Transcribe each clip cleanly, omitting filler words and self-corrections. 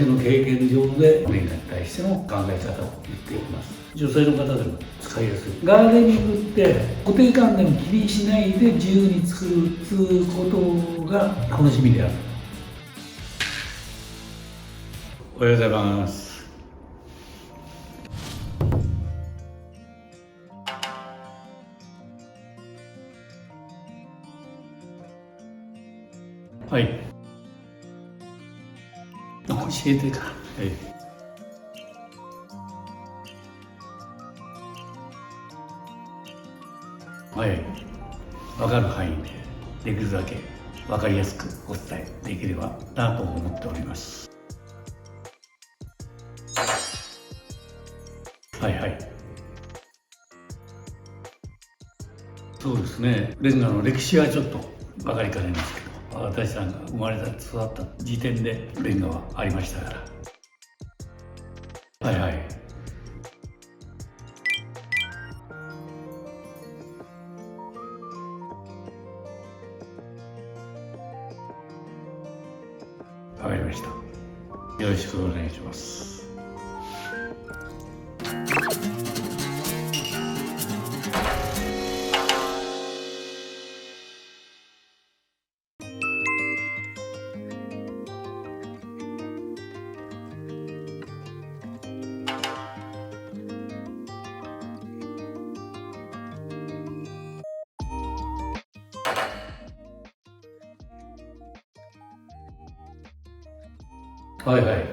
の経験上でレンガに対しての考え方を言っていきます。女性の方でも使いやすい。ガーデニングって固定観念気にしないで自由に作るということが楽しみである。おはようございます。はい。教えてから。はい。分かる範囲でできるだけ分かりやすくお伝えできればなと思っております。はいはい。そうですね。レンガの歴史はちょっと分かりかねますけど、私さんが生まれた育った時点でレンガはありましたから。はいはい。わかりました。よろしくお願いします。はいはい。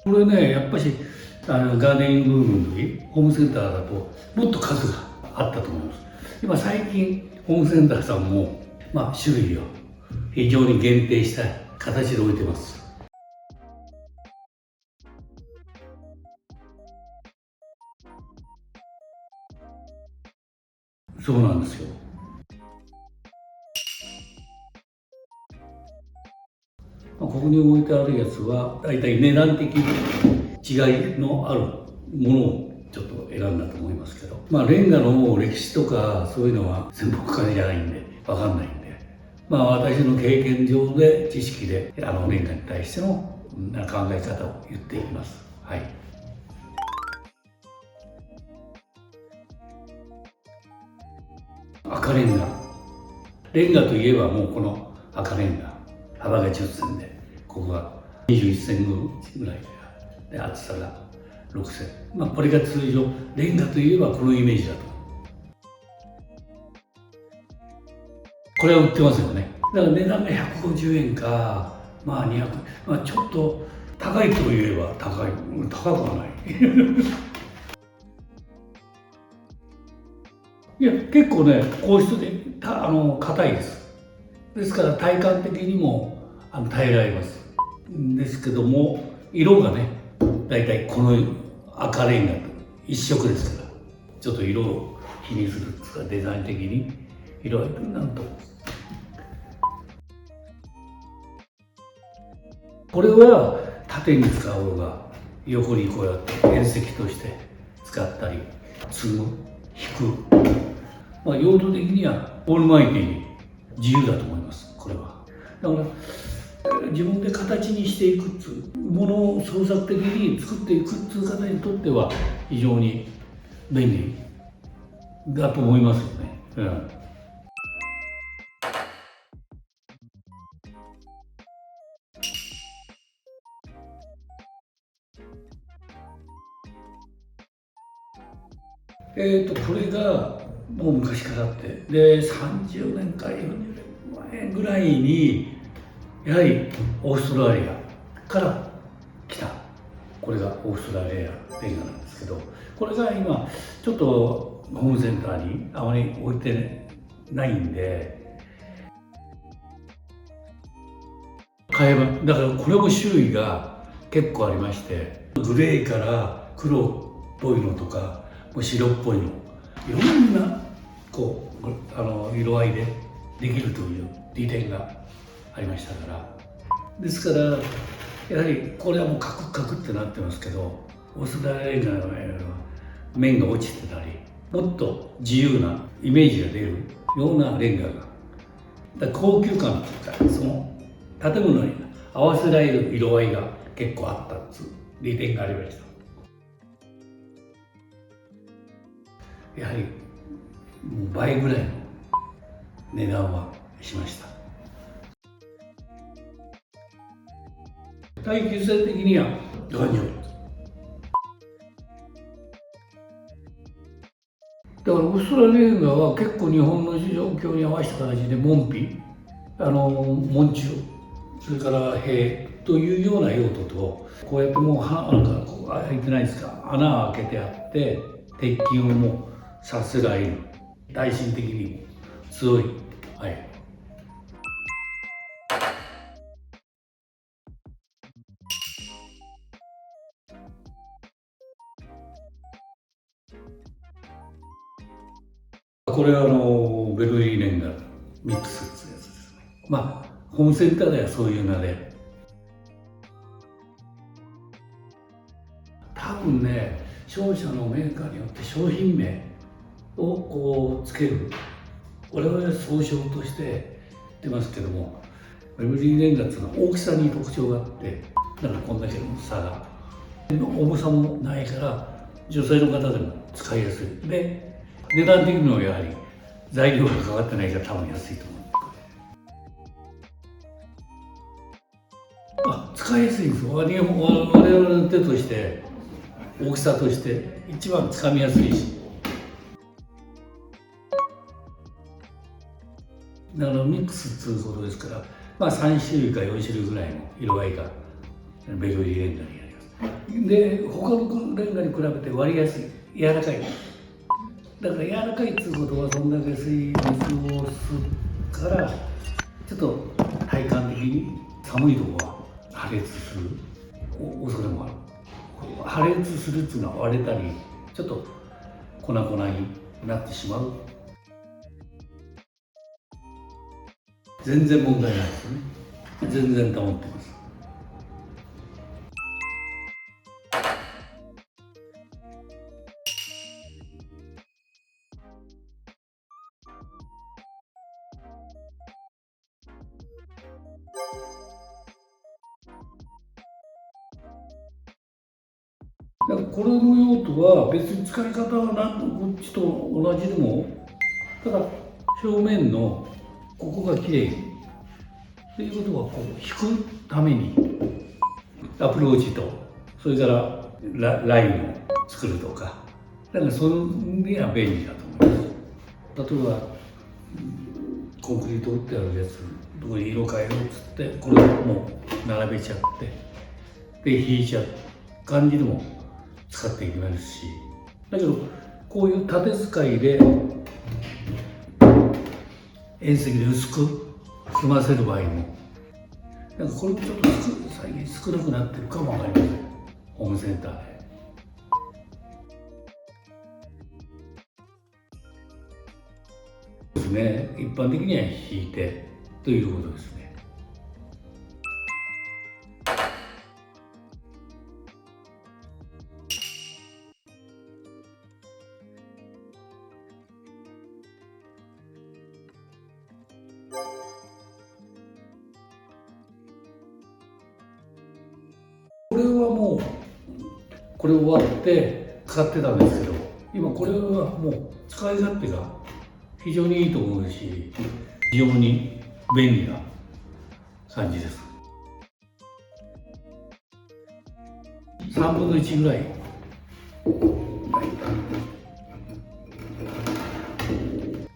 これね、やっぱしガーデニングブームの時、ホームセンターだともっと数があったと思います。今最近ホームセンターさんも、種類を非常に限定した形で置いてます。そうなんですよ。ここに置いてあるやつはだいたい値段的に違いのあるものをちょっと選んだと思いますけど、レンガの歴史とかそういうのは専門家じゃないんで分かんないんで、私の経験上で知識でレンガに対しての考え方を言っていきます。はい。赤レンガ。レンガといえばもうこの赤レンガ。幅が10センで、ここが21センぐらいで、厚さが6セン。これが通常、レンガといえばこのイメージだと。これは売ってますよね。だから値段が150円か、200、ちょっと高いといえば高くはない。いや、結構ね、硬質で、硬いです。ですから体感的にも耐えられます。ですけども、色がね、だいたいこの赤レンガと一色ですから、ちょっと色を気にするんですか、デザイン的に色はなんと。これは縦に使う方が横にこうやって縁石として使ったり、積む、引く、用途的にはオールマイティに自由だと思います。これはだから自分で形にしていくっつうものを創作的に作っていくっつう方にとっては非常に便利だと思いますよね。これがもう昔からあって、で30年か40年前ぐらいにやはりオーストラリアから来た、これがオーストラリアレンガなんですけど、これが今ちょっとホームセンターにあまり置いてないんで、買えば、だからこれも種類が結構ありまして、グレーから黒っぽいのとかもう白っぽいの、いろんな色合いでできるという利点がありましたから、ですからやはりこれはもうカクカクってなってますけど、オーストラリアレンガの場合は面が落ちてたり、もっと自由なイメージが出るようなレンガがだから高級感っていうか、その建物に合わせられる色合いが結構あったっていう利点がありました。やはりもう倍ぐらいの値段はしました。耐久性的には頑丈。だからオーストラリア映画は結構日本の状況に合わせた形で門扉、門柱、それから塀というような用途と、こうやってもうなんかこう開いてないですか、穴を開けてあって鉄筋をもうさせられる、耐震的にも強い、はい。これはベルリーレンガミックスってやつですね。まあホームセンターではそういう名で、多分ね、商社のメーカーによって商品名をこうつける、我々は総称として出ますけども、ベルリーレンガっていうのは大きさに特徴があって、だからこんだけの差が、重さもないから女性の方でも使いやすい。で値段的にもやはり材料がかかってないから多分安いと思う。使いやすいんですよ。我々の手として大きさとして一番つかみやすいし、だからミックスっていうことですから、まあ3種類か4種類ぐらいの色合いがベルリーレンガにあります。で他のレンガに比べて割りやすい、柔らかい。だから柔らかいっていうことは、そんだけ水を吸うからちょっと体感的に寒いところは破裂する恐れもある。破裂するっていうのは割れたりちょっと粉々になってしまう。全然問題ないですよね。全然保ってます。だからこれの用途は別に使い方はこっちと同じでも、ただ表面のここがきれいっていうことはこう引くためにアプローチと、それからラインを作るとか、だからそれには便利だと思います。例えばコンクリート打ってあるやつどこに色変えようっつってこれをもう並べちゃってで引いちゃう感じでも使っていきますし、だけどこういう縦使いで遠赤で薄く済ませる場合も、なんかこれもちょっと最近少なくなってるかもわかりません。ホームセンターで。ですね、一般的には引いてということですね。これはもうこれ終わって使ってたんですけど、今これはもう使い勝手が非常にいいと思うし、非常に便利な感じです。3分の1ぐらい。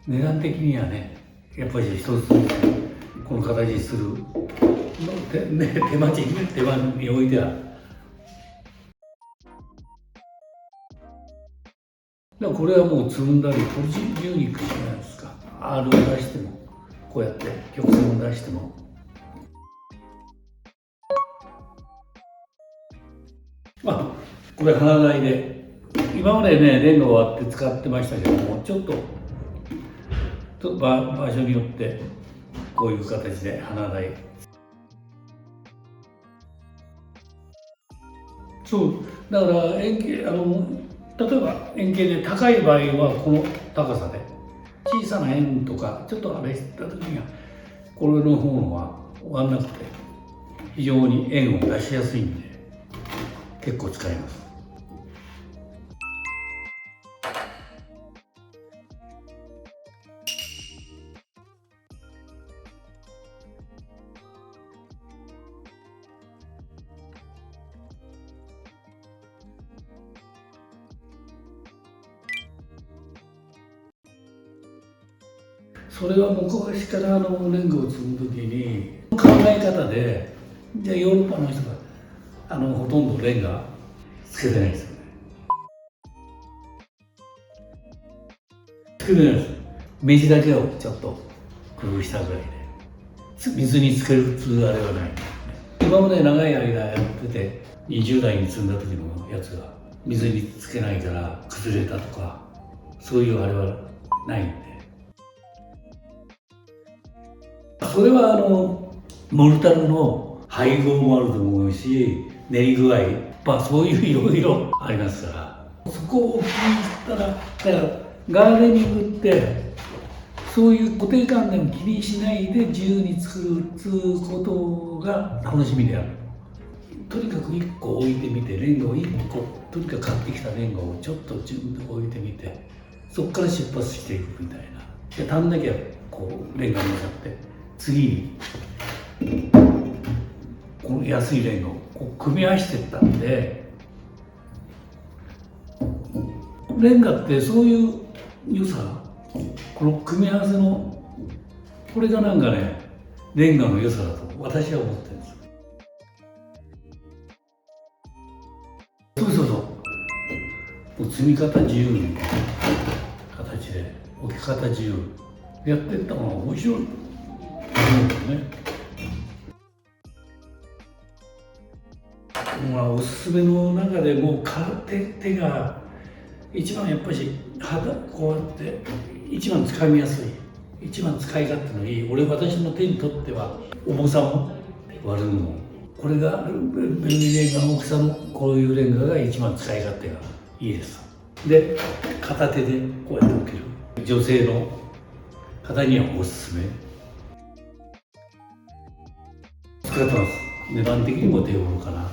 値段的にはね、やっぱり一つこの形にする手間においては、これはもう積んだりポリジ牛肉じゃないですか。R を出してもこうやって曲線を出しても、これ花台で今までねレンガを割って使ってましたけども、ちょっと場所によってこういう形で花台、そうだから円形例えば円形で高い場合はこの高さで、小さな円とかちょっとあれした時にはこれの方のは終わんなくて非常に円を出しやすいんで結構使います。それは昔からレンガを積む時に考え方で、じゃあヨーロッパの人がほとんどレンガつけてないですよね。つけてないです。目地だけをちょっと工夫したぐらいで、水につける普通あれはない。今まで長い間やってて20代に積んだ時のやつが水につけないから崩れたとか、そういうあれはないんで。それはモルタルの配合もあると思うし、練り具合、そういういろいろありますから、そこを気にしたら、だからガーデニングってそういう固定観念を気にしないで自由に作るっていうことが楽しみである。とにかく1個置いてみて、レンガを1個とにかく買ってきたレンガをちょっと自分で置いてみて、そこから出発していくみたいな。で足んなきゃレンガになって次にこの安いレンガを組み合わせていったんで、レンガってそういう良さ、この組み合わせのこれがなんかね、レンガの良さだと私は思ってるんです。そうもう積み方自由に形で置き方自由やっていったのが面白いと思うんですね。おすすめの中でも手が一番やっぱりこうやって一番使いやすい、一番使い勝手のいい、私の手にとっては重さも割るのも、これがベルギーレンガの大きさのこういうレンガが一番使い勝手がいいです。で片手でこうやって置ける、女性の方にはおすすめ。使ってます。値段的にも手頃かな。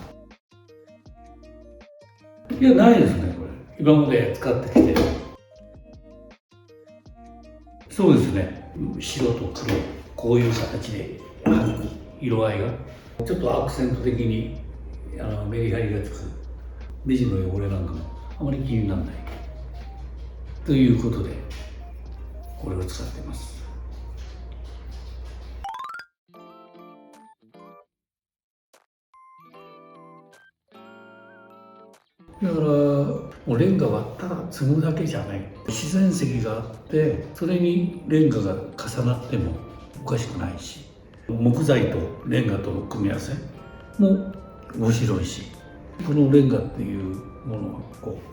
いや、ないですね、これ。今まで使ってきて。そうですね。白と黒、こういう形で、色合いが。ちょっとアクセント的にメリハリがつく。目地の汚れなんかもあまり気にならない。ということで、これを使っています。だからもうレンガはただ積むだけじゃない、自然石があってそれにレンガが重なってもおかしくないし、木材とレンガとの組み合わせも面白いし、このレンガっていうものは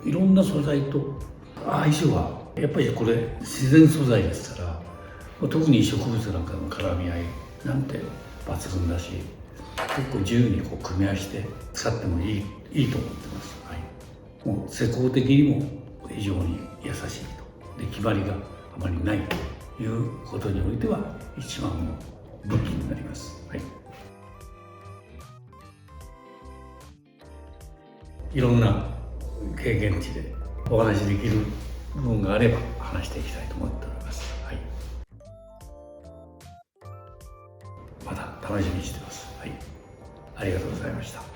いろんな素材と相性はやっぱりこれ自然素材ですから、特に植物なんかの絡み合いなんて抜群だし、結構自由に組み合わせて使ってもいいと思ってます。もう施工的にも非常に優しいと。で決まりがあまりないということにおいては一番の武器になります。いろんな経験値でお話しできる部分があれば話していきたいと思っております。また楽しみにしています。ありがとうございました。